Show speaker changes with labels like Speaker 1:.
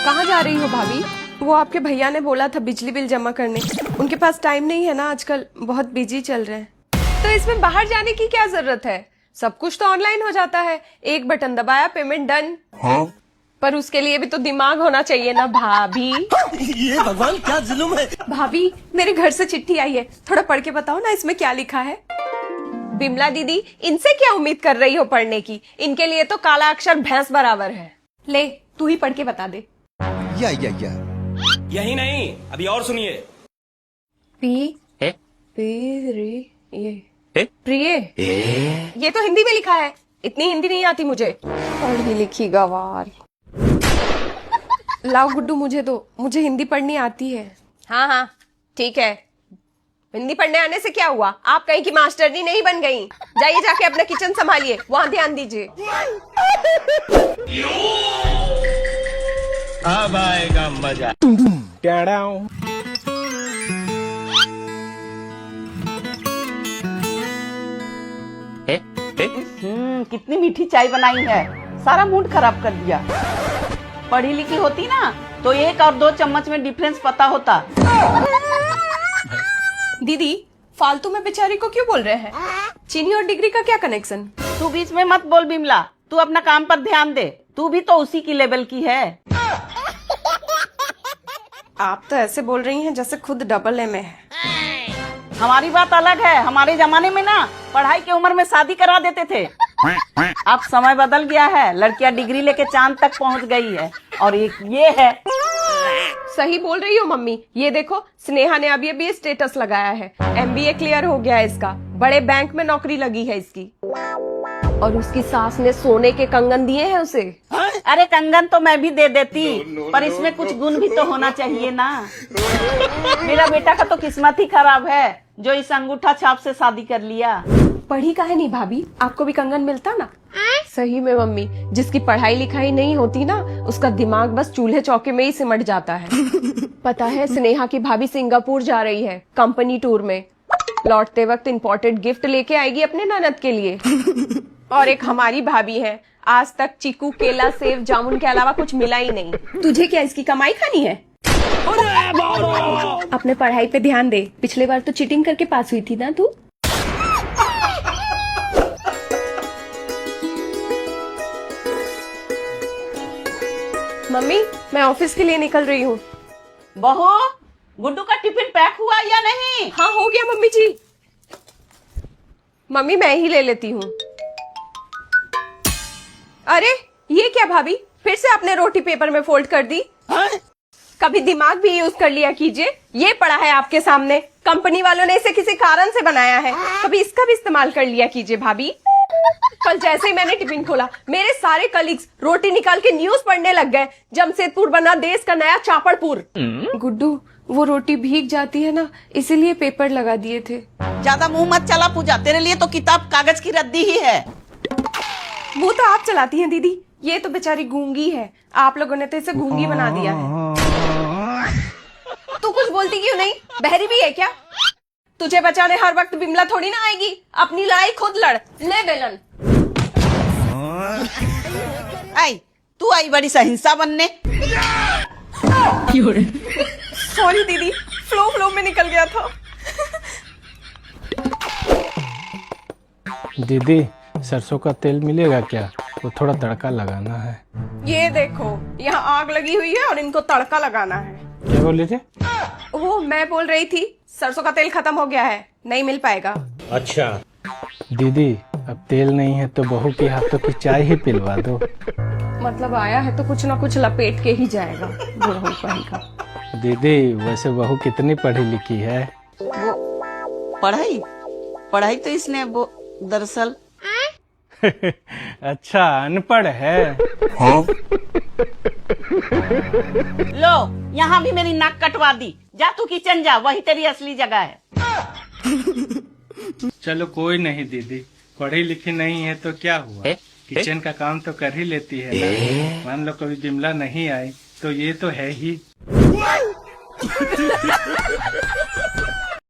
Speaker 1: कहाँ जा रही हो भाभी? वो आपके भैया ने बोला था बिजली बिल जमा करने। उनके पास टाइम नहीं है ना, आजकल बहुत बिजी चल रहे हैं। तो इसमें बाहर जाने की क्या जरूरत है? सब कुछ तो ऑनलाइन हो जाता है, एक बटन दबाया, पेमेंट डन। हाँ? पर उसके लिए भी तो दिमाग होना चाहिए ना भाभी।
Speaker 2: ये भगवान क्या जुल्म है।
Speaker 1: भाभी मेरे घर से चिट्ठी आई है, थोड़ा पढ़ के बताओ ना इसमें क्या लिखा है। बिमला दीदी, इनसे क्या उम्मीद कर रही हो पढ़ने की? इनके लिए तो काला अक्षर भैंस बराबर है। ले तू ही पढ़ के बता दे।
Speaker 2: या
Speaker 3: यही नहीं, अभी और सुनिए।
Speaker 1: पी प्रिय, ये तो हिंदी में लिखा है। इतनी हिंदी नहीं आती मुझे। पढ़ी लिखी गवार। लाओ गुड्डू मुझे दो, मुझे हिंदी पढ़नी आती है। हाँ हाँ ठीक है, हिंदी पढ़ने आने से क्या हुआ? आप कहीं की मास्टरनी नहीं बन गई। जाइए जाके अपना किचन संभालिए, वहाँ ध्यान दीजिए।
Speaker 3: अब आएगा मजा।
Speaker 4: कितनी मीठी चाय बनाई है, सारा मूड खराब कर दिया। पढ़ी लिखी होती ना तो 1 और 2 चम्मच में डिफरेंस पता होता।
Speaker 1: दीदी फालतू में बेचारी को क्यों बोल रहे हैं? चीनी और डिग्री का क्या कनेक्शन?
Speaker 4: तू बीच में मत बोल बिमला, तू अपना काम पर ध्यान दे। तू भी तो उसी की लेवल की है।
Speaker 1: आप तो ऐसे बोल रही हैं जैसे खुद डबल ए में है।
Speaker 4: हमारी बात अलग है। हमारे जमाने में ना पढ़ाई की उम्र में शादी करा देते थे। अब समय बदल गया है, लड़कियां डिग्री लेके चांद तक पहुंच गई है। और एक ये है।
Speaker 1: सही बोल रही हो मम्मी। ये देखो स्नेहा ने अभी अभी स्टेटस लगाया है, MBA क्लियर हो गया है इसका, बड़े बैंक में नौकरी लगी है इसकी। और उसकी सास ने सोने के कंगन दिए हैं उसे।
Speaker 4: अरे कंगन तो मैं भी दे देती, पर इसमें कुछ गुण भी तो होना चाहिए ना। मेरा बेटा का तो किस्मत ही खराब है जो इस अंगूठा छाप से शादी कर लिया।
Speaker 1: पढ़ी काहे नहीं भाभी, आपको भी कंगन मिलता ना। सही में मम्मी, जिसकी पढ़ाई लिखाई नहीं होती ना, उसका दिमाग बस चूल्हे चौके में ही सिमट जाता है। पता है स्नेहा की भाभी सिंगापुर जा रही है कंपनी टूर में। लौटते वक्त इम्पोर्टेड गिफ्ट लेके आएगी अपने ननद के लिए। और एक हमारी भाभी है, आज तक चीकू, केला, सेब, जामुन के अलावा कुछ मिला ही नहीं। तुझे क्या इसकी कमाई खानी है? अपने पढ़ाई पे ध्यान दे, पिछले बार तो चीटिंग करके पास हुई थी ना तू। मम्मी मैं ऑफिस के लिए निकल रही हूँ।
Speaker 4: बहू, गुड्डू का टिफिन पैक हुआ या नहीं?
Speaker 1: हाँ हो गया मम्मी जी। मम्मी मैं ही ले लेती हूँ। अरे ये क्या भाभी, फिर से आपने रोटी पेपर में फोल्ड कर दी? कभी दिमाग भी यूज कर लिया कीजिए। ये पड़ा है आपके सामने, कंपनी वालों ने इसे किसी कारण से बनाया है, कभी इसका भी इस्तेमाल कर लिया कीजिए भाभी। कल जैसे ही मैंने टिफिन खोला, मेरे सारे कलीग्स रोटी निकाल के न्यूज पढ़ने लग गए। जमशेदपुर बना देश का नया चापड़पुर। गुड्डू वो रोटी भीग जाती है ना, इसीलिए पेपर लगा दिए थे।
Speaker 4: ज्यादा मुंह मत चला पूजा, तेरे लिए तो किताब कागज की रद्दी ही है।
Speaker 1: वो तो आप चलाती हैं दीदी, ये तो बेचारी गूंगी है। आप लोगों ने तो इसे गूंगी बना दिया है। तू कुछ बोलती क्यों नहीं? बहरी भी है क्या? तुझे बचाने हर वक्त बिमला थोड़ी ना आएगी, अपनी लड़ाई खुद लड़। ले बेलन।
Speaker 4: आई तू आई बड़ी सहिंसा बनने।
Speaker 1: सॉरी दीदी, फ्लो में निकल गया था।
Speaker 5: दीदी सरसों का तेल मिलेगा क्या? वो थोड़ा तड़का लगाना है।
Speaker 1: ये देखो यहाँ आग लगी हुई है और इनको तड़का लगाना है।
Speaker 5: क्या बोले थे?
Speaker 1: वो मैं बोल रही थी सरसों का तेल खत्म हो गया है, नहीं मिल पाएगा।
Speaker 3: अच्छा
Speaker 5: दीदी अब तेल नहीं है तो बहू के हाथों की चाय ही पिलवा दो।
Speaker 1: मतलब आया है तो कुछ ना कुछ लपेट के ही जाएगा बुढ़ऊ का।
Speaker 5: दीदी वैसे बहू कितनी पढ़ी लिखी है?
Speaker 4: वो पढ़ाई तो इसने वो दरअसल
Speaker 5: अच्छा अनपढ़ है।
Speaker 2: हाँ?
Speaker 4: लो यहाँ भी मेरी नाक कटवा दी। जा तू किचन जा, वही तेरी असली जगह है।
Speaker 5: चलो कोई नहीं दीदी, पढ़ी लिखी नहीं है तो क्या हुआ, किचन का काम तो कर ही लेती है ना। मान लो कभी बिमला नहीं आई तो ये तो है ही।